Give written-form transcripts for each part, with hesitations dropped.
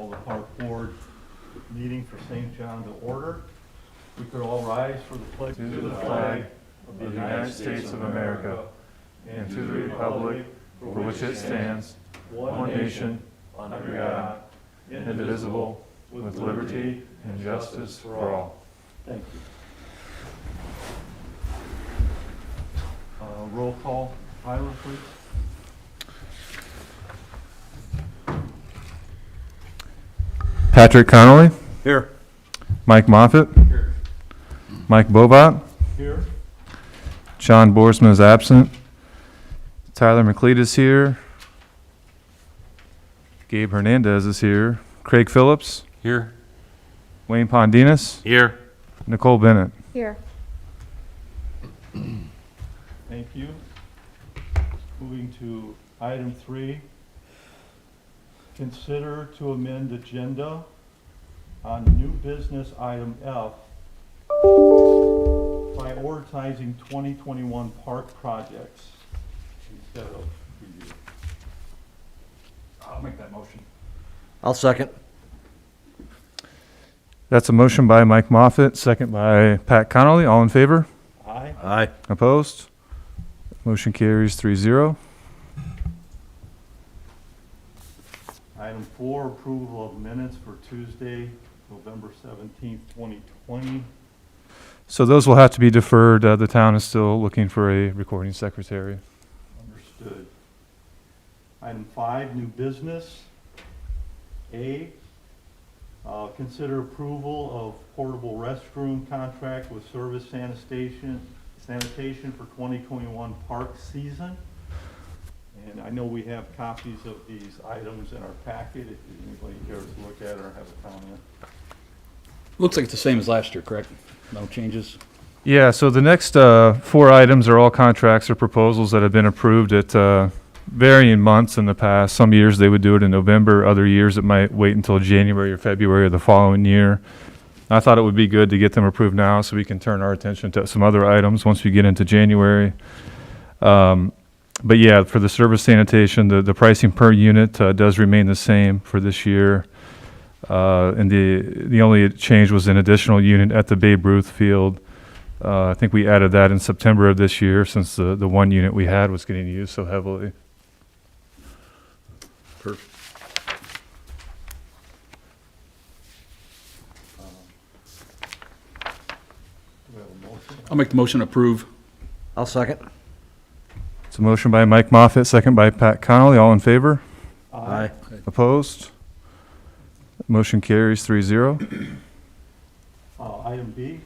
call the Park Board meeting for St. John to order. We could all rise for the pledge To the flag of the United States of America and to the republic for which it stands, one nation, under God, indivisible, with liberty and justice for all. Thank you. Roll call, Tyler, please. Patrick Connolly. Here. Mike Moffitt. Here. Mike Bobot. Here. John Borsman is absent. Tyler McLeod is here. Gabe Hernandez is here. Craig Phillips. Here. Wayne Pondinas. Here. Nicole Bennett. Here. Thank you. Moving to item 3. Consider to amend agenda on new business item F, prioritizing 2021 park projects instead of review. I'll make that motion. I'll second. That's a motion by Mike Moffitt, second by Pat Connolly. All in favor? Aye. Aye. Opposed? Motion carries 3-0. Item 4, approval of minutes for Tuesday, November 17th, 2020. So those will have to be deferred. The town is still looking for a recording secretary. Understood. Item 5, new business. A, consider approval of portable restroom contract with Service Sanitation for 2021 park season. And I know we have copies of these items in our packet, if anybody cares to look at it or have a comment. Looks like it's the same as last year, correct? No changes? Yeah, so the next 4 items are all contracts or proposals that have been approved at varying months in the past. Some years they would do it in November, other years it might wait until January or February of the following year. I thought it would be good to get them approved now so we can turn our attention to some other items once we get into January. But yeah, for the service sanitation, the pricing per unit does remain the same for this year. And the only change was an additional unit at the Babe Ruth field. I think we added that in September of this year since the one unit we had was getting used so heavily. Perfect. Do we have a motion? I'll make the motion to approve. I'll second. It's a motion by Mike Moffitt, second by Pat Connolly. All in favor? Aye. Opposed? Motion carries 3-0. Item B,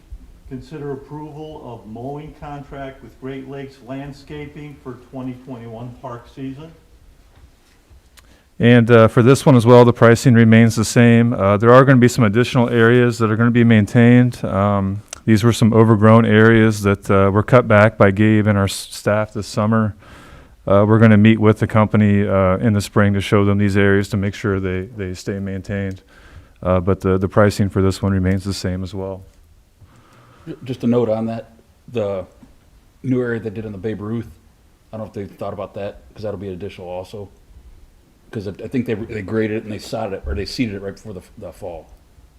consider approval of mowing contract with Great Lakes Landscaping for 2021 park season. And for this one as well, the pricing remains the same. There are going to be some additional areas that are going to be maintained. These were some overgrown areas that were cut back by Gabe and our staff this summer. We're going to meet with the company in the spring to show them these areas to make sure they stay maintained. But the pricing for this one remains the same as well. Just a note on that, the new area they did on the Babe Ruth, I don't know if they thought about that, because that'll be additional also. Because I think they graded it and they sodded it, or they seeded it right before the fall.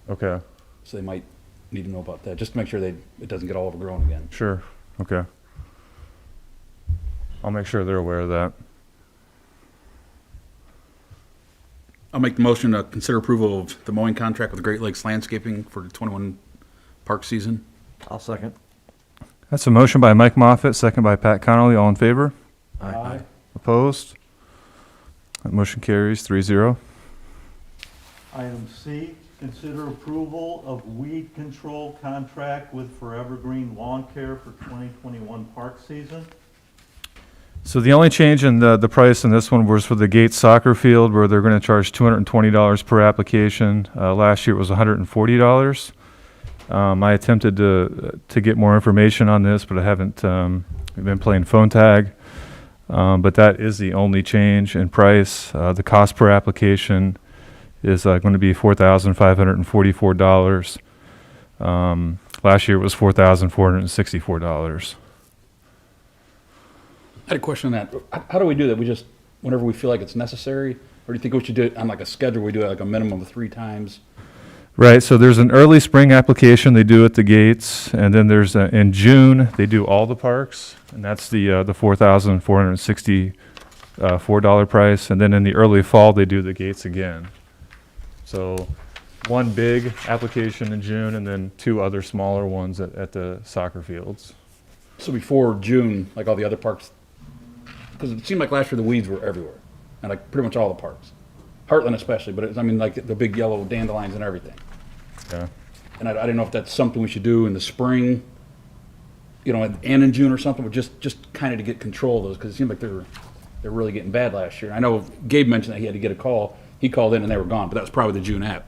Okay, So they might need to know about that, just to make sure it doesn't get all overgrown again. sure. Okay. I'll make sure they're aware of that. I'll make the motion to consider approval of the mowing contract with Great Lakes Landscaping for the 21 park season. I'll second. That's a motion by Mike Moffitt, second by Pat Connolly. All in favor? Aye. Opposed? That motion carries 3-0. Item C, consider approval of weed control contract with Forever Green Lawn Care for 2021 park season. So the only change in the price in this one was for the Gates soccer field, where they're going to charge $220 per application. Last year it was $140. I attempted to get more information on this, but I haven't. We've been playing phone tag. But that is the only change in price. The cost per application is going to be $4,544. Last year it was $4,464. I had a question on that. How do we do that? We just, whenever we feel like it's necessary, Or do you think we should do it on like a schedule? We do it like a minimum of 3 times? Right, so there's an early spring application they do at the gates, and then there's, in June, they do all the parks, and that's the $4,464 price, and then in the early fall, they do the gates again. So, one big application in June, and then 2 other smaller ones at the soccer fields. So before June, like all the other parks, because it seemed like last year the weeds were everywhere, and like pretty much all the parks. Heartland especially, but I mean like the big yellow dandelions and everything. Yeah. And I didn't know if that's something we should do in the spring, you know, and in June or something, but just kind of to get control of those, because it seemed like they're really getting bad last year. I know Gabe mentioned that he had to get a call. He called in and they were gone, but that was probably the June app.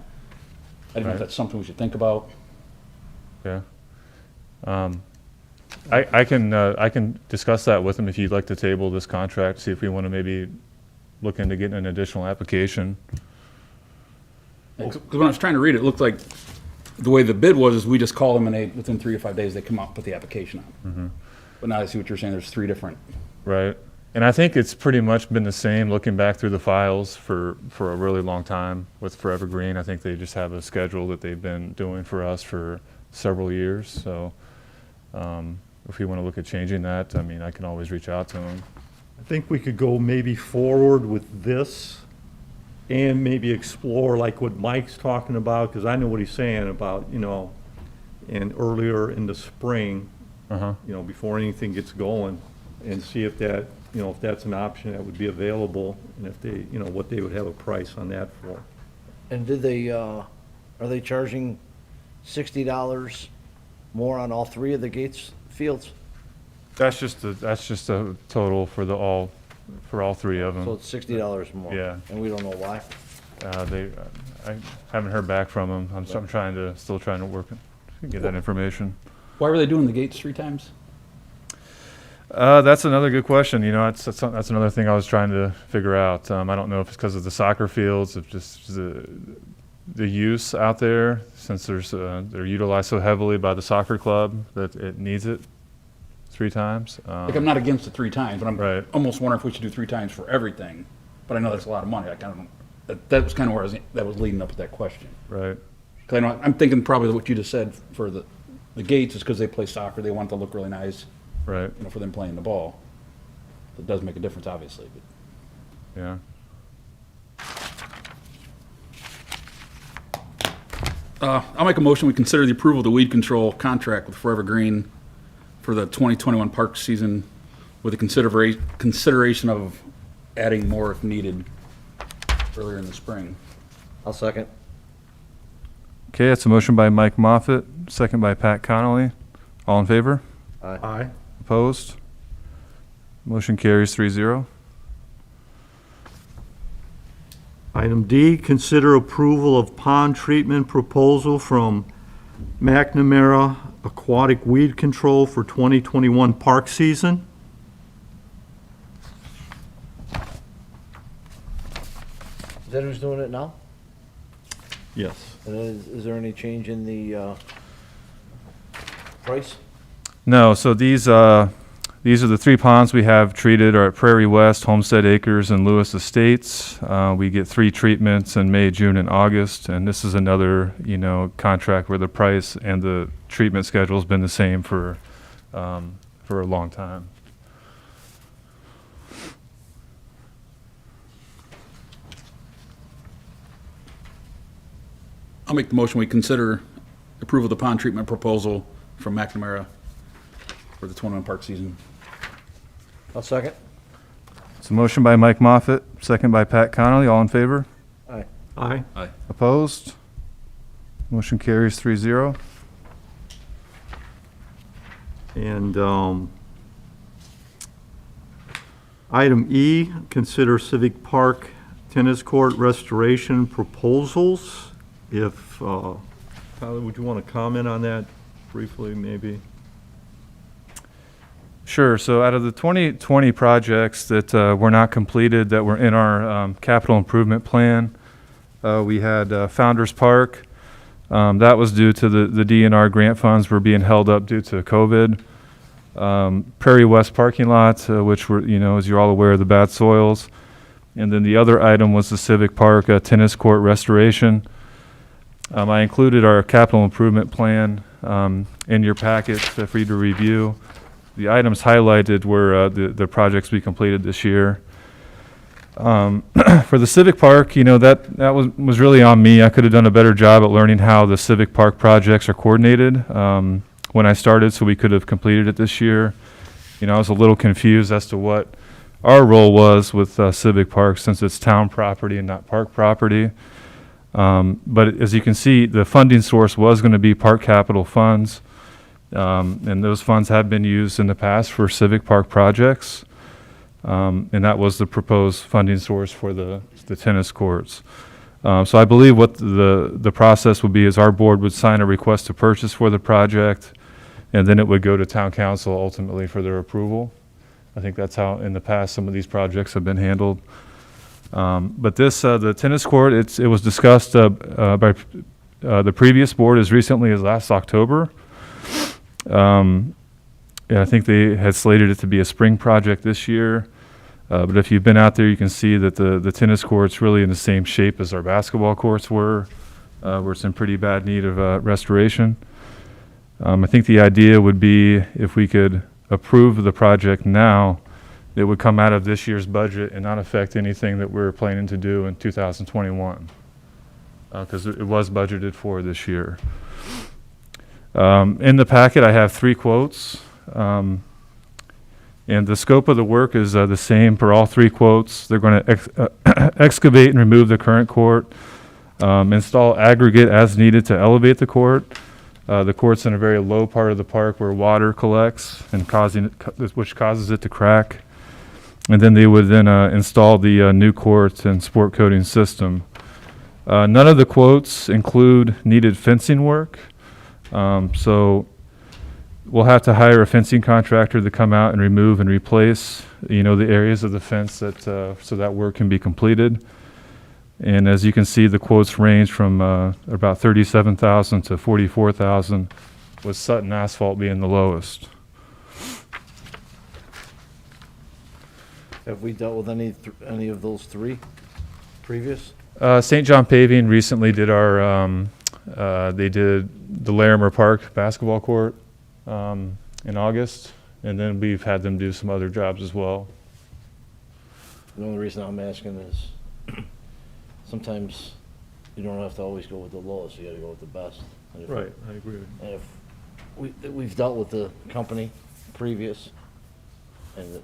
I didn't know if Right. that's something we should think about. Yeah. I can discuss that with them if you'd like to table this contract, see if we want to maybe look into getting an additional application. Because when I was trying to read it, it looked like the way the bid was is we just call them and they, within 3 to 5 days, they come out and put the application on. But now I see what you're saying, there's 3 different. Right. And I think it's pretty much been the same, looking back through the files for a really long time with Forever Green. I think they just have a schedule that they've been doing for us for several years. So if we want to look at changing that, I mean, I can always reach out to them. I think we could go maybe forward with this and maybe explore like what Mike's talking about, because I know what he's saying about, you know, and earlier in the spring, Uh-huh. you know, before anything gets going, and see if that, you know, if that's an option that would be available, and if they, you know, what they would have a price on that for. And did they, are they charging $60 more on all 3 of the gates fields? That's just a total for all 3 of So them. it's $60 more? Yeah. And we don't know why? I haven't heard back from them. I'm still trying to work, get that information. Why were they doing the gates 3 times? That's another good question. You know, that's another thing I was trying to figure out. I don't know if it's because of the soccer fields, if just the use out there, since they're utilized so heavily by the soccer club that it needs it 3 times. Like, I'm not against the 3 times, but I'm Right. almost wondering if we should do 3 times for everything. But I know that's a lot of money. I kind of, that was kind of where that was leading up with that question. Right. 'Cause I know, I'm thinking probably what you just said for the gates is because they play soccer, they want it to look really nice, Right. you know, for them playing the ball. It does make a difference, obviously, but. Yeah. I'll make a motion, we consider the approval of the weed control contract with Forever Green for the 2021 park season with the consideration of adding more if needed earlier in the spring. I'll second. Okay, that's a motion by Mike Moffett, second by Pat Connolly. All in favor? Aye. Opposed? Motion carries 3-0. Item D, consider approval of pond treatment proposal from McNamara Aquatic Weed Control for 2021 park season. Is that who's doing it now? Yes. And is there any change in the price? No, so these are the 3 ponds we have treated are at Prairie West, Homestead Acres, and Lewis Estates. We get 3 treatments in May, June, and August, and this is another, you know, contract where the price and the treatment schedule has been the same for a long time. I'll make the motion, we consider approval of the pond treatment proposal from McNamara for the 21 park season. I'll second. It's a motion by Mike Moffett, second by Pat Connolly. All in favor? Aye. Aye. Opposed? Motion carries 3-0. And item E, consider Civic Park tennis court restoration proposals. If, Tyler, would you want to comment on that briefly, maybe? Sure. So out of the 2020 projects that were not completed, that were in our capital improvement plan, we had Founders Park. That was due to the DNR grant funds were being held up due to COVID. Prairie West parking lot, which were, you know, as you're all aware, the bad soils. And then the other item was the Civic Park tennis court restoration. I included our capital improvement plan in your packet for you to review. The items highlighted were the projects we completed this year. For the Civic Park, that was really on me. I could have done a better job at learning how the Civic Park projects are coordinated when I started, so we could have completed it this year. I was a little confused as to what our role was with Civic Park, since it's town property and not park property. But as you can see, the funding source was going to be park capital funds, and those funds have been used in the past for Civic Park projects. And that was the proposed funding source for the tennis courts. So I believe what the process would be is our board would sign a request to purchase for the project, and then it would go to town council ultimately for their approval. I think that's how in the past some of these projects have been handled. But the tennis court, it was discussed by the previous board as recently as last October. I think they had slated it to be a spring project this year. But if you've been out there, you can see that the tennis court's really in the same shape as our basketball courts were, where it's in pretty bad need of restoration. I think the idea would be if we could approve the project now, it would come out of this year's budget and not affect anything that we're planning to do in 2021, because it was budgeted for this year. In the packet, I have 3 quotes. And the scope of the work is the same for all 3 quotes. They're going to excavate and remove the current court, install aggregate as needed to elevate the court. The court's in a very low part of the park where water collects and which causes it to crack. And then they would then install the new court and sport coating system. None of the quotes include needed fencing work. So we'll have to hire a fencing contractor to come out and remove and replace, the areas of the fence that so that work can be completed. And as you can see, the quotes range from about $37,000 to $44,000, with Sutton Asphalt being the lowest. Have we dealt with any of those 3 previous? St. John Paving recently did they did the Larimer Park basketball court in August, and then we've had them do some other jobs as well. The only reason I'm asking is sometimes you don't have to always go with the lowest, you gotta go with the best. And if- I agree. And if we've dealt with the company previous, and the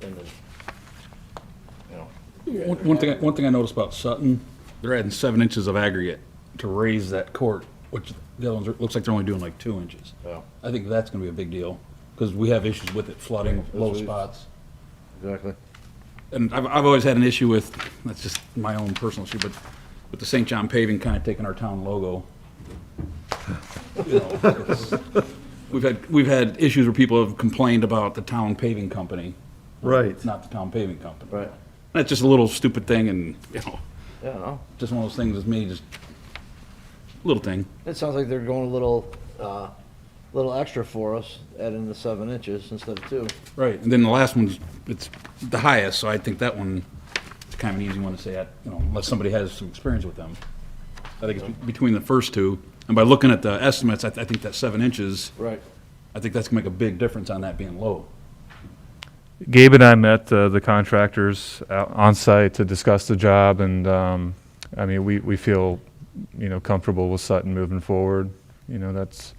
One thing I noticed about Sutton, they're adding 7 inches of aggregate to raise that court, which the other ones looks like they're only doing like 2 inches. Yeah, I think that's gonna be a big deal, because we have issues with it flooding Right, low that's what spots. exactly. And I've always had an issue with, that's just my own personal issue, but with the St. John Paving kind of taking our town logo. We've had issues where people have complained about the town paving company. Right. It's not the town paving company. Right, That's just a little stupid thing, and, yeah, no, just one of those things that's me, just, little thing. it sounds like they're going a little extra for us, adding the 7 inches instead of 2. Right, and then the last one's, it's the highest, so I think that one is kind of an easy one to say, unless somebody has some experience with them. I think it's between the first 2, and by looking at the estimates, I think that 7 inches, Right. I think that's gonna make a big difference on that being low. Gabe and I met the contractors out on site to discuss the job, and we feel comfortable with Sutton moving forward. That's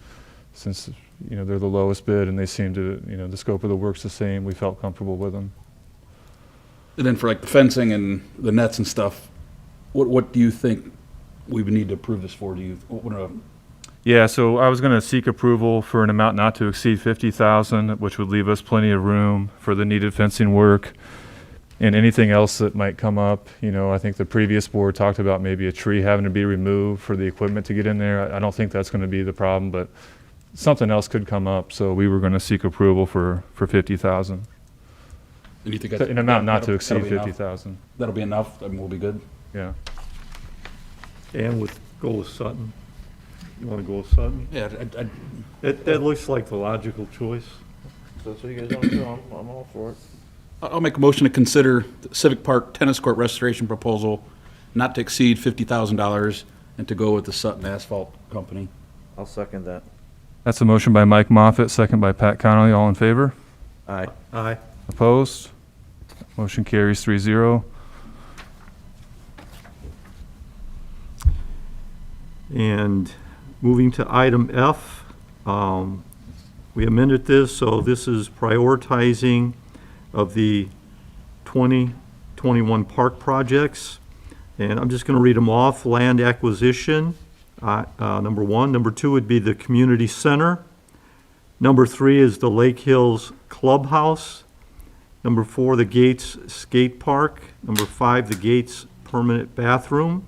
since they're the lowest bid and they seem to the scope of the work's the same. We felt comfortable with them. And then for like the fencing and the nets and stuff, what do you think we would need to approve this for? Yeah, so I was going to seek approval for an amount not to exceed $50,000, which would leave us plenty of room for the needed fencing work and anything else that might come up. I think the previous board talked about maybe a tree having to be removed for the equipment to get in there. I don't think that's going to be the problem, but something else could come up, so we were going to seek approval for $50,000. And you think that's An amount not to that'll exceed be enough? 50,000. That'll be enough, we'll be good. Yeah. And go with Sutton. You want to go with Sutton? Yeah, That looks like the logical choice. So that's what you guys want to do, I'm all for it. I'll make a motion to consider the Civic Park Tennis Court Restoration Proposal not to exceed $50,000 and to go with the Sutton Asphalt Company. I'll second that. That's a motion by Mike Moffett, second by Pat Connolly. All in favor? Aye. Aye. Opposed? Motion carries 3-0. And moving to item F, we amended this, so this is prioritizing of the 2021 park projects. And I'm just going to read them off. Land acquisition, number 1. Number 2 would be the community center. Number 3 is the Lake Hills Clubhouse. Number 4, the Gates Skate Park. Number 5, the Gates Permanent Bathroom.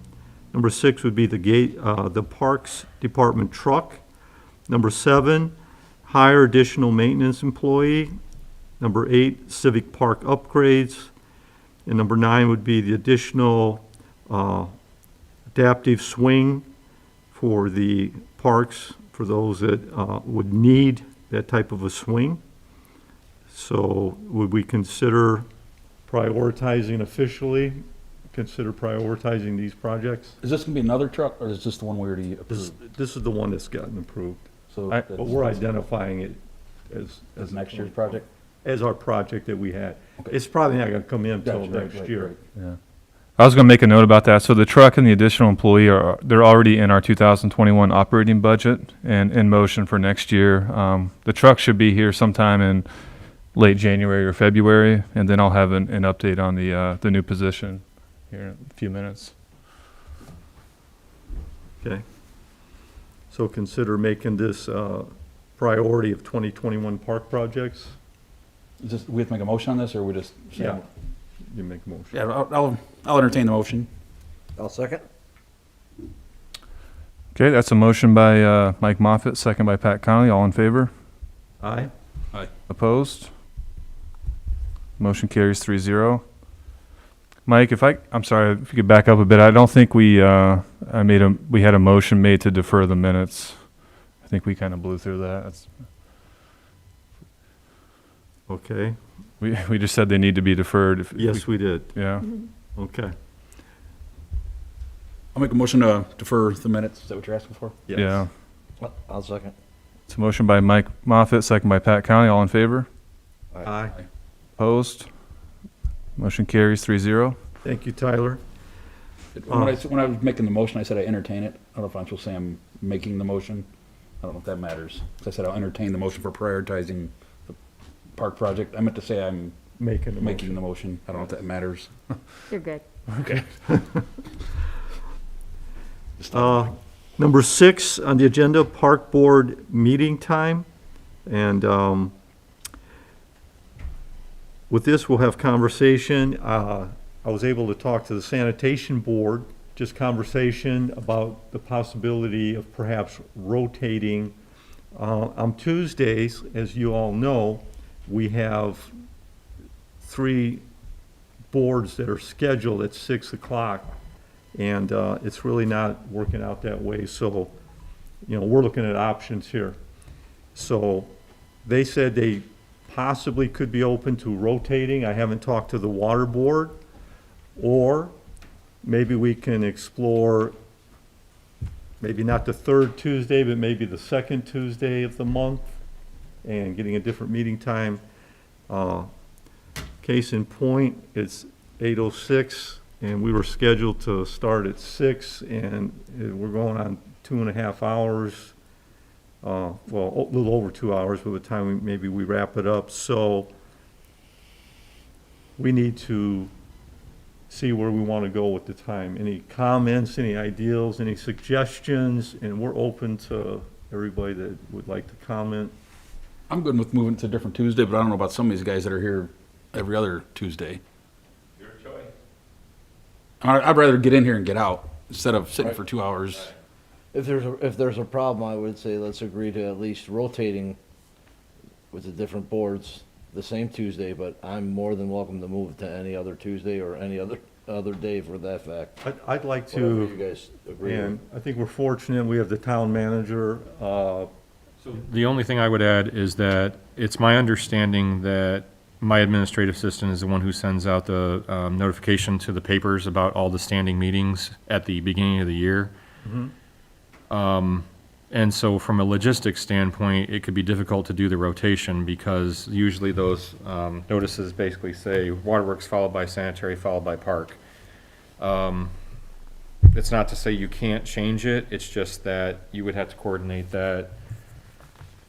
Number 6 would be the Parks Department truck. Number 7, hire additional maintenance employee. Number 8, Civic Park upgrades. And number 9 would be the additional adaptive swing for the parks, for those that would need that type of a swing. So would we consider prioritizing officially, consider prioritizing these projects? Is this gonna be another truck, or is this the one we already approved? This is the one that's gotten approved, So I- but that's we're identifying it as next year's project? as our project that we had. It's probably not gonna come in until Gotcha, right, next right, year. right. Yeah. I was going to make a note about that. So the truck and the additional employee they're already in our 2021 operating budget and in motion for next year. The truck should be here sometime in late January or February, and then I'll have an update on the new position here in a few minutes. Okay. So consider making this priority of 2021 park projects. Is this, we have to make a motion on this, or we just? Yeah. You make a motion. Yeah, I'll entertain the motion. I'll second. Okay, that's a motion by Mike Moffett, second by Pat Connolly. All in favor? Aye. Opposed? Motion carries 3-0. Mike, I'm sorry, if you could back up a bit. I don't think we had a motion made to defer the minutes. I think we kind of blew through that. Okay. We just said they need to be deferred. Yes, we did. Yeah. Okay. I'll make a motion to defer the minutes. Is that what you're asking for? Yes. Yeah. I'll second. It's a motion by Mike Moffett, second by Pat Connolly. All in favor? Aye. Opposed? Motion carries 3-0. Thank you, Tyler. When I was making the motion, I said I entertain it. I don't know if I'm supposed to say I'm making the motion. I don't know if that matters. 'Cause I said I'll entertain the motion for prioritizing the park project. I meant to say I'm Making the making motion. the motion. I don't know if that matters. You're good. Okay. Number 6 on the agenda, Park Board meeting time. And with this, we'll have conversation. I was able to talk to the sanitation board, just conversation about the possibility of perhaps rotating. On Tuesdays, as you all know, we have 3 boards that are scheduled at 6 o'clock. And it's really not working out that way. So, we're looking at options here. So they said they possibly could be open to rotating. I haven't talked to the water board. Or maybe we can explore, maybe not the 3rd Tuesday, but maybe the 2nd Tuesday of the month and getting a different meeting time. Case in point, it's 8:06 and we were scheduled to start at 6 and we're going on 2.5 hours. Well, a little over 2 hours by the time maybe we wrap it up. So we need to see where we want to go with the time. Any comments, any ideals, any suggestions? And we're open to everybody that would like to comment. I'm good with moving to a different Tuesday, but I don't know about some of these guys that are here every other Tuesday. Your choice. I'd rather get in here and get out instead of sitting for 2 hours. If there's a problem, I would say let's agree to at least rotating with the different boards the same Tuesday, but I'm more than welcome to move to any other Tuesday or any other day for that fact. I'd like Whatever you to, guys agree on. and I think we're fortunate, we have the town manager. The only thing I would add is that it's my understanding that my administrative assistant is the one who sends out the notification to the papers about all the standing meetings at the beginning of the year. And so from a logistics standpoint, it could be difficult to do the rotation because usually those notices basically say waterworks followed by sanitary followed by park. It's not to say you can't change it, it's just that you would have to coordinate that,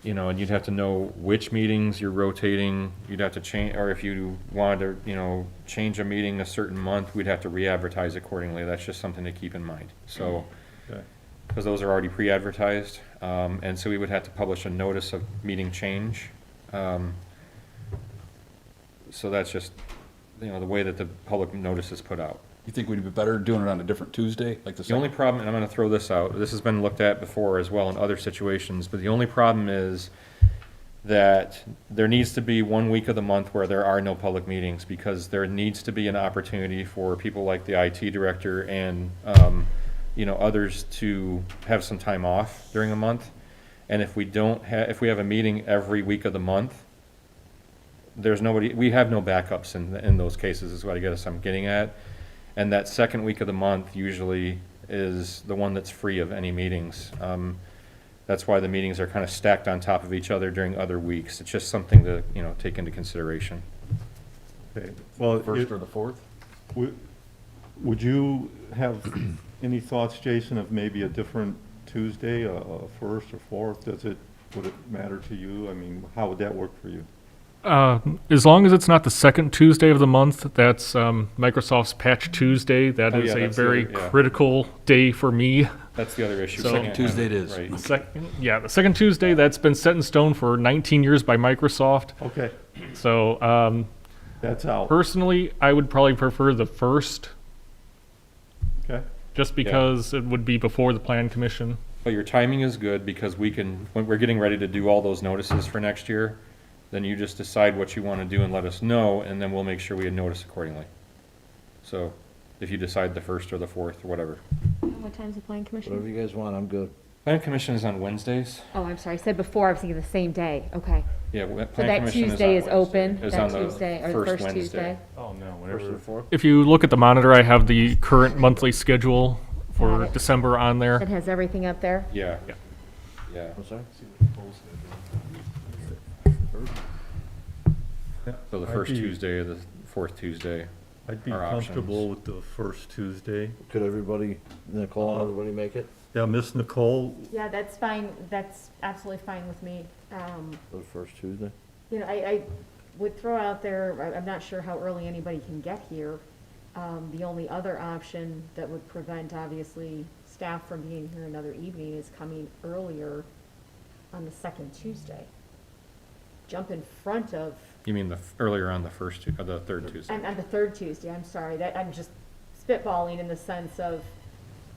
you know, and you'd have to know which meetings you're rotating. You'd have to change, or if you wanted to, you know, change a meeting a certain month, we'd have to re-advertise accordingly. That's just something to keep in mind. So, Okay. because those are already pre-advertised, and so we would have to publish a notice of meeting change. So that's just, you know, the way that the public notice is put out. You think we'd be better doing it on a different Tuesday, like the The only second? problem, and I'm gonna throw this out, this has been looked at before as well in other situations, but the only problem is that there needs to be 1 week of the month where there are no public meetings, because there needs to be an opportunity for people like the IT director and, you know, others to have some time off during a month. And if we don't if we have a meeting every week of the month, there's nobody, we have no backups in those cases, is what I guess I'm getting at. And that second week of the month usually is the one that's free of any meetings. That's why the meetings are kind of stacked on top of each other during other weeks. It's just something to, you know, take into consideration. Okay, well, First or the fourth? would you have any thoughts, Jason, of maybe a different Tuesday, a first or fourth? Would it matter to you? I mean, how would that work for you? As long as it's not the second Tuesday of the month, that's Microsoft's Patch Tuesday. That Oh, is yeah, a that's the very other- yeah. critical day for me. That's the other issue. So- Second Tuesday it is. Right. The second Tuesday, that's been set in stone for 19 years by Microsoft. Okay, So that's out. personally, I would probably prefer the first, Okay, just because it would be before the Plan Commission. But your timing is good because we can, when we're getting ready to do all those notices for next year, then you just decide what you want to do and let us know, and then we'll make sure we notice accordingly. So if you decide the first or the fourth or whatever. What time's the plan Whatever commission? you guys want, I'm good. Plan commission is on Wednesdays. Oh, I'm sorry, I said before, I was thinking the same day, okay. Yeah, So plan that commission Tuesday is on Wednesday. open, Is that on the Tuesday, or the first Wednesday. Tuesday? Oh, no, First or fourth? If you look at the monitor, I have the current monthly schedule for Got it. December on there. That has everything up there? Yeah. Yeah. Yeah. I'm sorry? So the I'd first be- Tuesday or the fourth Tuesday. I'd be Our options. comfortable with the first Tuesday. Could everybody, Nicole, everybody make it Yeah, Miss Nicole, Yeah, that's fine, that's absolutely fine with me. for the first Tuesday? You know, I would throw out there, I'm not sure how early anybody can get here. The only other option that would prevent, obviously, staff from being here another evening is coming earlier on the second Tuesday. Jump in front of, You mean earlier on the first, or the third Tuesday? on the third Tuesday, I'm sorry, that, I'm just spitballing in the sense of,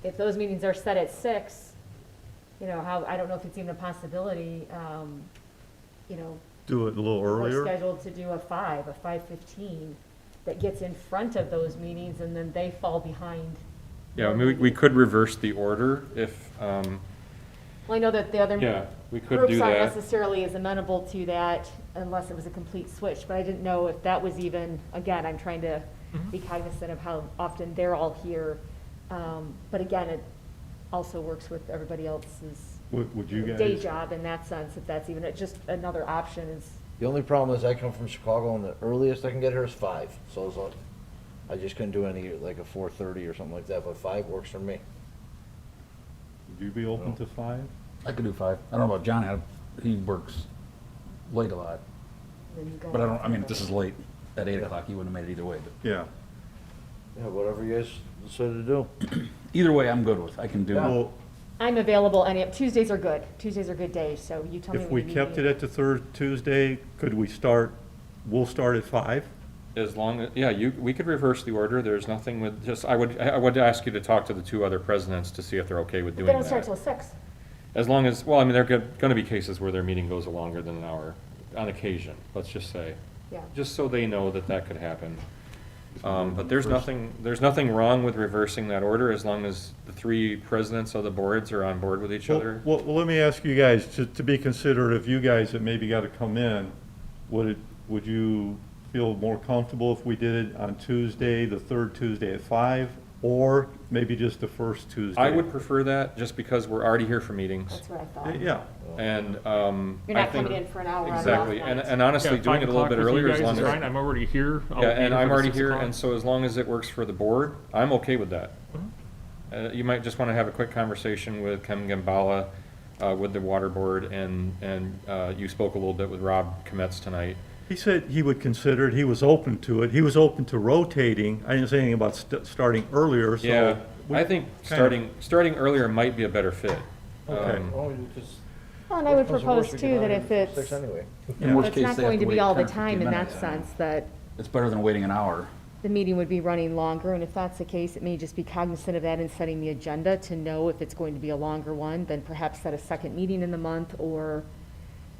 if those meetings are set at 6, you know, how, I don't know if it's even a possibility, you know, do it a little we're earlier. scheduled to do a 5:15, that gets in front of those meetings, and then they fall behind. Yeah, I your mean, we meeting. could reverse the order if, Well, I know that the other yeah, we could groups do aren't that. necessarily as amenable to that unless it was a complete switch, but I didn't know if that was even, again, I'm trying to be cognizant of how often they're all here. But again, it also works with everybody else's Would you guys? day job in that sense, if that's even, just another option is, The only problem is I come from Chicago and the earliest I can get here is 5, so it's like, I just couldn't do any, like a 4:30 or something like that, but 5 works for me. Would you be open to 5? I could do 5. I don't know about John, he works late a lot. then you go. But I don't, I mean, if this is late, at 8 o'clock, he wouldn't have made it either way. But Yeah. Yeah, whatever you guys decide to do. either way, I'm good with. I can do. Well, I'm available Tuesdays are good. Tuesdays are good days, so you tell me if when we you need kept me. it at the third Tuesday, could we we'll start at 5? As long as, yeah, we could reverse the order. There's nothing with, just, I would ask you to talk to the two other presidents to see if they're okay with They doing don't start that. till 6. As long as, well, I mean, there are gonna be cases where their meeting goes longer than an hour, on occasion, let's just say. Yeah. Just so they know that that could happen. But there's nothing wrong with reversing that order as long as the three presidents of the boards are on board with each other. Well, let me ask you guys, to be considerate of you guys that maybe got to come in, would you feel more comfortable if we did it on Tuesday, the third Tuesday at 5, or maybe just the first Tuesday? I would prefer that, just because we're already here for meetings. That's what I thought. Yeah, And, You're I not think. coming in for an hour on the off Exactly, night. and honestly, Yeah, doing 5 it a little bit o'clock with you earlier as guys long is as. fine. I'm already here. I'll Yeah, be and here I'm for the already 6 here, o'clock. and so as long as it works for the board, I'm okay with that. You might just want to have a quick conversation with Kem Gambala, with the water board, and you spoke a little bit with Rob Kometz tonight. he said he would consider it, he was open to it, he was open to rotating. I didn't say anything about starting earlier, so. Yeah, we I think kind of- starting earlier might be a better fit. Okay. Um, Well, you just- Well, and I would what's the worst propose we too can that do? if it's, 6 anyway. In worst it's case, not they have going to wait be all the 10 or 15 time in that minutes. sense, that It's better than waiting an hour. the meeting would be running longer, and if that's the case, it may just be cognizant of that in setting the agenda to know if it's going to be a longer one, then perhaps set a second meeting in the month, or,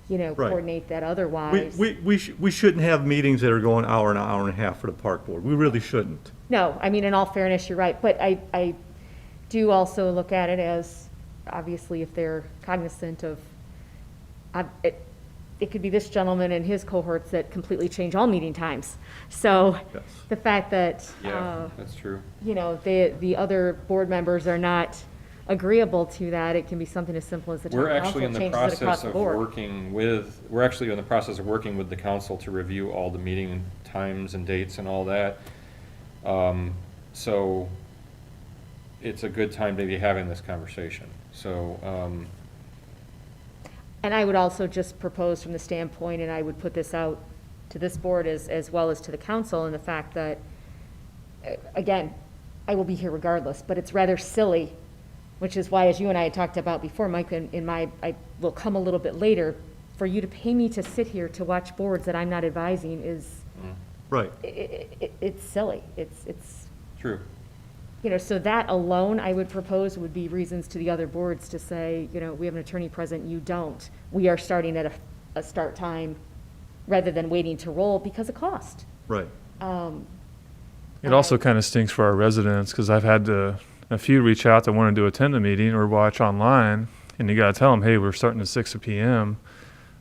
you know, Right. coordinate that otherwise. We shouldn't have meetings that are going hour and a half for the park board. We really shouldn't. No, I mean, in all fairness, you're right, but I do also look at it as, obviously, if they're cognizant of, it could be this gentleman and his cohorts that completely change all meeting times. So Yes. the fact that, Yeah, that's true. you know, the other board members are not agreeable to that, it can be something as simple as the We're town actually council in the changes it across process the of board. we're actually in the process of working with the council to review all the meeting times and dates and all that. So it's a good time to be having this conversation. So, And I would also just propose from the standpoint, and I would put this out to this board as well as to the council, and the fact that, again, I will be here regardless, but it's rather silly, which is why, as you and I had talked about before, Mike, I will come a little bit later, for you to pay me to sit here to watch boards that I'm not advising is, Right. it's silly. It's, true. you know, so that alone, I would propose, would be reasons to the other boards to say, you know, we have an attorney present, you don't. We are starting at a start time rather than waiting to roll because of cost. Right. It also kind of stinks for our residents, because I've had a few reach out that wanted to attend the meeting or watch online, and you gotta tell them, hey, we're starting at 6 p.m.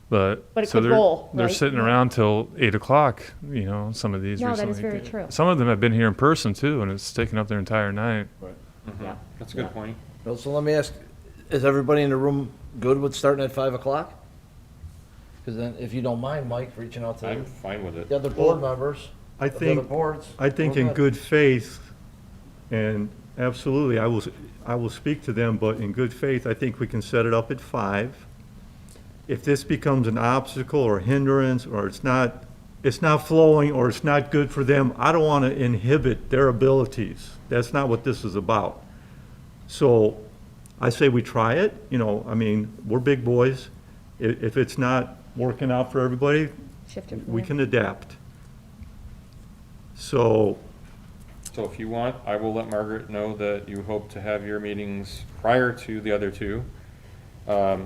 But But it so could roll, they're right? sitting Yeah. around till 8 o'clock, you know, some of these No, recently. that is very true. Some of them have been here in person too, and it's taken up their entire night. Yeah. That's a good point. Well, so let me ask, is everybody in the room good with starting at 5 o'clock? Because then, if you don't mind, Mike, reaching out to I'm fine with it. the other board members, I of the other think, boards. I think we're in good faith, and absolutely, I will speak to them, but in good faith, I think we can set it up at 5. If this becomes an obstacle or hindrance, or it's not flowing, or it's not good for them, I don't want to inhibit their abilities. That's not what this is about. So I say we try it, you know, I mean, we're big boys. If it's not working out for everybody, Shift it from we there. can adapt. So, So if you want, I will let Margaret know that you hope to have your meetings prior to the other two,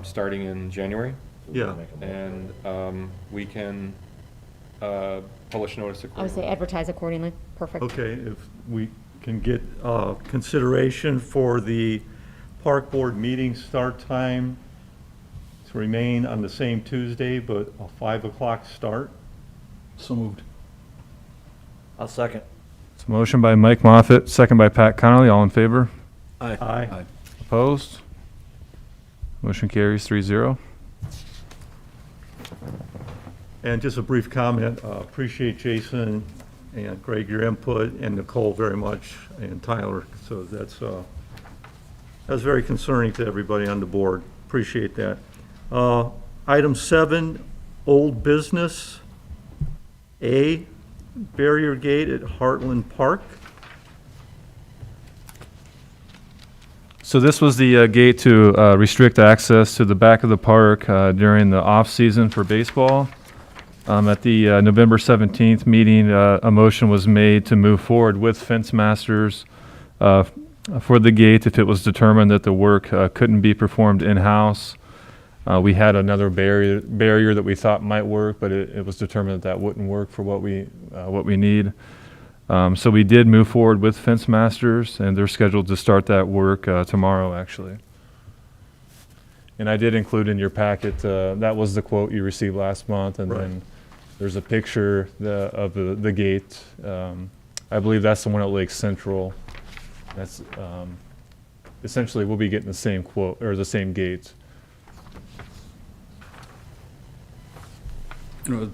starting in January. yeah, And we can publish notice I would say accordingly. advertise accordingly. Perfect. okay, if we can get consideration for the park board meeting start time to remain on the same Tuesday, but a 5 o'clock start. So moved. I'll second. It's a motion by Mike Moffett, second by Pat Connolly. All in favor? Aye. Opposed? Motion carries 3-0. And just a brief comment, appreciate Jason and Greg, your input, and Nicole very much, and Tyler. So that's very concerning to everybody on the board. Appreciate that. Item 7, old business. A, barrier gate at Heartland Park. So this was the gate to restrict access to the back of the park during the off-season for baseball. At the November 17th meeting, a motion was made to move forward with Fence Masters for the gate if it was determined that the work couldn't be performed in-house. We had another barrier that we thought might work, but it was determined that wouldn't work for what we need. So we did move forward with Fence Masters, and they're scheduled to start that work tomorrow, actually. And I did include in your packet, that was the quote you received last month, and Right. then There's a picture of the gate. I believe that's the one at Lake Central. That's, essentially, we'll be getting the same quote, or the same gate. You know,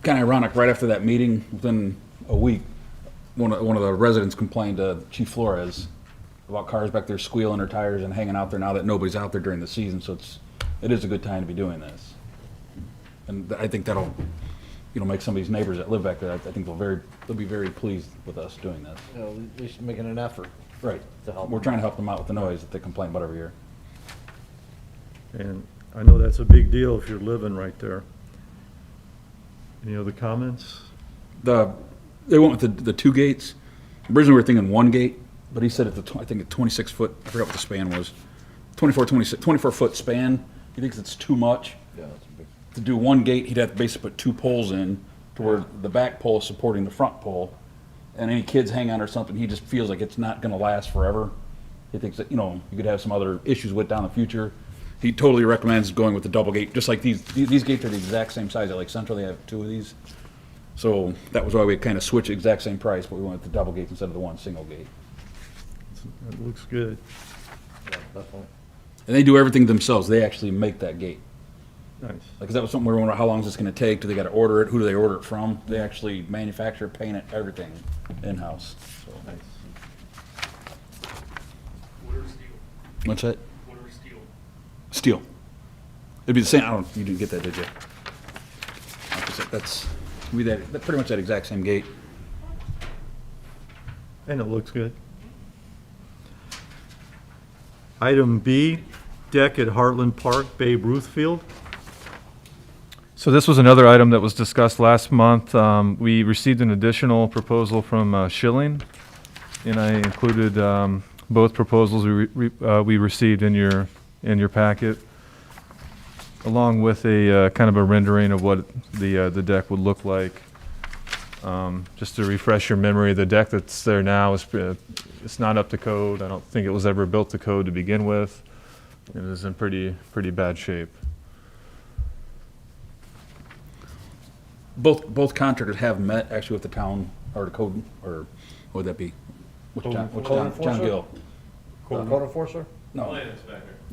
kind of ironic, right after that meeting, within a week, one of the residents complained to Chief Flores about cars back there squealing their tires and hanging out there now that nobody's out there during the season, so it is a good time to be doing this. And I think that'll, you know, make some of these neighbors that live back there, I think they'll be very pleased with us doing this. You know, at least making an effort. Right. To help We're them trying to help them out with the noise that they complain about every year. And I know that's a big deal if you're living right there. Any other comments? They went with the two gates. Originally, we were thinking one gate, but he said I think a 26 foot, I forgot what the span was, 24 foot span. He thinks it's too much. Yeah, that's a big. To do one gate, he'd have to basically put two poles in to where the back pole is supporting the front pole. And any kids hang on or something, he just feels like it's not gonna last forever. He thinks that, you know, you could have some other issues with down the future. He totally recommends going with the double gate, just like these gates are the exact same size at Lake Central. They have two of these. So that was why we kind of switched the exact same price, but we went with the double gates instead of the one single gate. That looks good. Yeah, definitely. And they do everything themselves. They actually make that gate. Nice. Like, 'cause that was something we were wondering, how long is this gonna take? Do they gotta order it? Who do they order it from? They actually manufacture, paint it, everything in-house, so. Nice. Wood or steel? What's that? Wood or steel? Steel. It'd be the same, you didn't get that, did you? Like I said, that's, pretty much that exact same gate. And it looks good. Item B, deck at Heartland Park, Babe Ruth Field. So this was another item that was discussed last month. We received an additional proposal from Schilling, and I included both proposals we received in your packet, along with a kind of a rendering of what the deck would look like. Just to refresh your memory, the deck that's there now is it's not up to code. I don't think it was ever built to code to begin with. It is in pretty bad shape. Both contractors have met actually with the town, or the code, or what would that be? Which John, Code John enforcer? Gill? Code enforcer? No.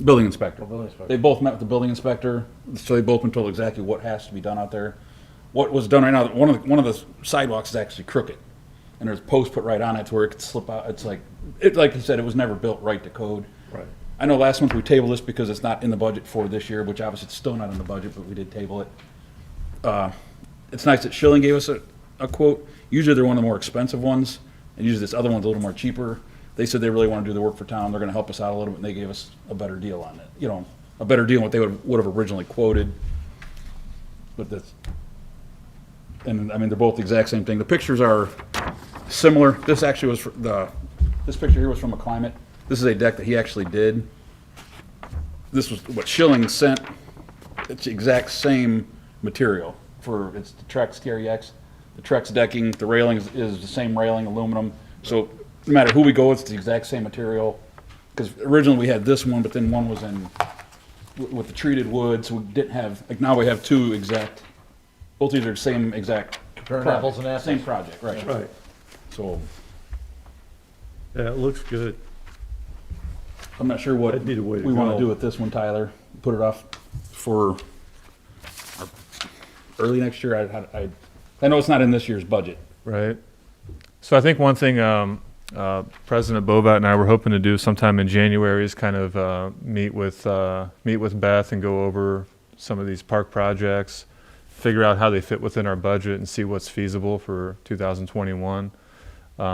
Building inspector. Oh, building inspector. They both met with the building inspector, so they both been told exactly what has to be done out there. What was done right now, one of the sidewalks is actually crooked, and there's posts put right on it to where it could slip out. It's like, like you said, it was never built right to code. Right. I know last month we tabled this because it's not in the budget for this year, which obviously it's still not in the budget, but we did table it. It's nice that Schilling gave us a quote. Usually they're one of the more expensive ones, and usually this other one's a little more cheaper. They said they really want to do the work for town. They're going to help us out a little bit, and they gave us a better deal on it. You know, a better deal than what they would have originally quoted. But that's, and I mean, they're both the exact same thing. The pictures are similar. This actually was this picture here was from a Climate. This is a deck that he actually did. This was what Schilling sent. It's the exact same material it's the Trex TREX. The Trex decking, the railing is the same railing, aluminum. So no matter who we go with, it's the exact same material. Because originally we had this one, but then one was with the treated wood, so we didn't have, like now we have two exact, both these are the same exact. Comparing project, apples and apples. Same project, right. Right. So Yeah, it looks good. I'm not sure what That'd be the way to we want go. to do with this one, Tyler. Put it off for early next year. I know it's not in this year's budget. Right. So I think one thing President Bovat and I were hoping to do sometime in January is kind of meet with Beth and go over some of these park projects, figure out how they fit within our budget, and see what's feasible for 2021.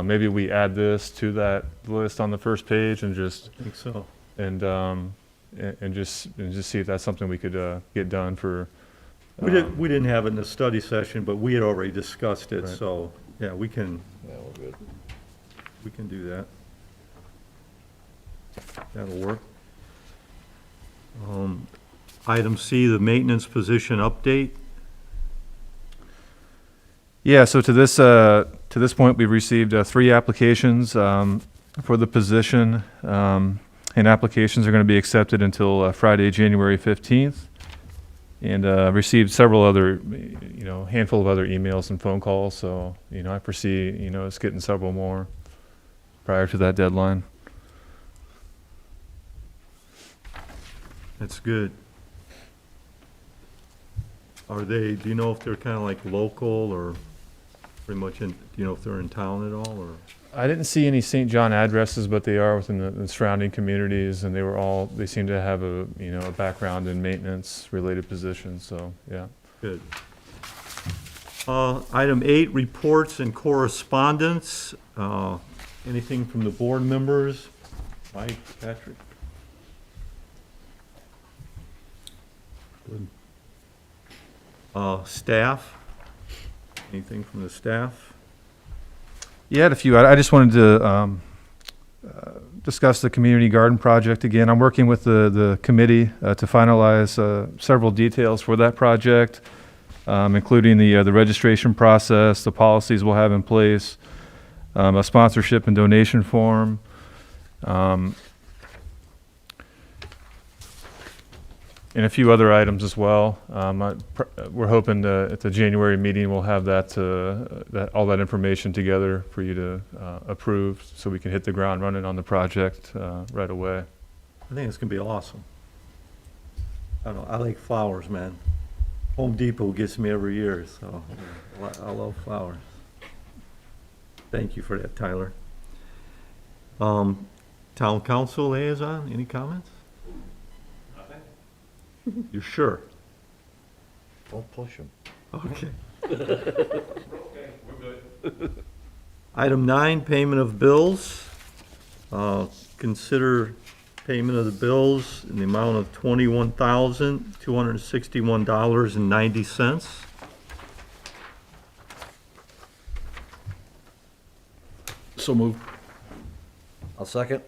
Maybe we add this to that list on the first page and just I think so. and just see if that's something we could get done for. We didn't have it in the study session, but we had already discussed it, Right. so, yeah, we can Yeah, we're good. do that. That'll work. Item C, the maintenance position update. Yeah, so to this point, we've received 3 applications for the position, and applications are going to be accepted until Friday, January 15th. And received several other, handful of other emails and phone calls. So, I foresee, it's getting several more prior to that deadline. That's good. Do you know if they're kind of like local or pretty much do you know if they're in town at all or? I didn't see any St. John addresses, but they are within the surrounding communities, and they seem to have a background in maintenance-related positions, so, yeah. Good. Item 8, reports and correspondence. Anything from the board members? Mike, Patrick? Good. Staff? Anything from the staff? Yeah, I had a few. I just wanted to discuss the community garden project again. I'm working with the committee to finalize several details for that project, including the registration process, the policies we'll have in place, a sponsorship and donation form, and a few other items as well. We're hoping at the January meeting we'll have all that information together for you to approve, so we can hit the ground running on the project right away. I think it's gonna be awesome. I don't know, I like flowers, man. Home Depot gets me every year, so I love flowers. Thank you for that, Tyler. Town council liaison, any comments? Nothing. You sure? Don't push them. Okay. Item 9, payment of bills. Consider payment of the bills in the amount of $21,261.90. So moved. I'll second.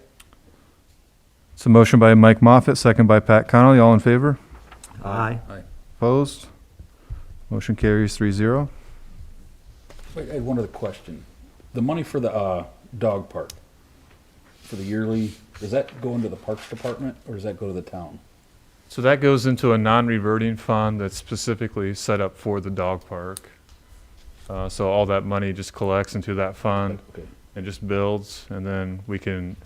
So motion by Mike Moffett, second by Pat Connolly. All in favor? Aye. Opposed? Motion carries 3-0. Wait, I had one other question. The money for the dog park, for the yearly, does that go into the Parks Department or does that go to the town? So that goes into a non-reverting fund that's specifically set up for the dog park. So all that money just collects into that fund Okay. and just builds, and then we can,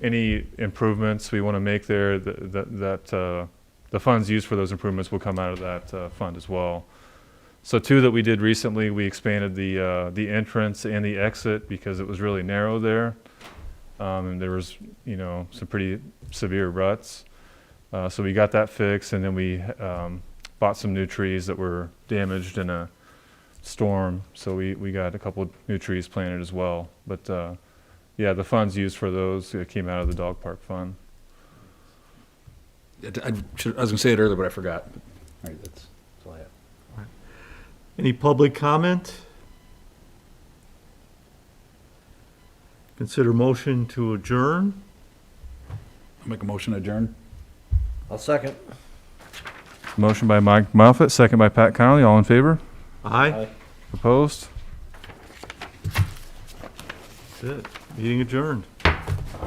any improvements we want to make there, the funds used for those improvements will come out of that fund as well. So 2 that we did recently, we expanded the entrance and the exit because it was really narrow there. And there was, some pretty severe ruts. So we got that fixed, and then we bought some new trees that were damaged in a storm. So we got a couple of new trees planted as well. But yeah, the funds used for those came out of the dog park fund. I was gonna say it earlier, but I forgot. All right, that's all I have. Any public comment? Consider motion to adjourn. I'll make a motion to adjourn. I'll second. Motion by Mike Moffett, second by Pat Connolly. All in favor? Aye. Opposed? That's it. Meeting adjourned.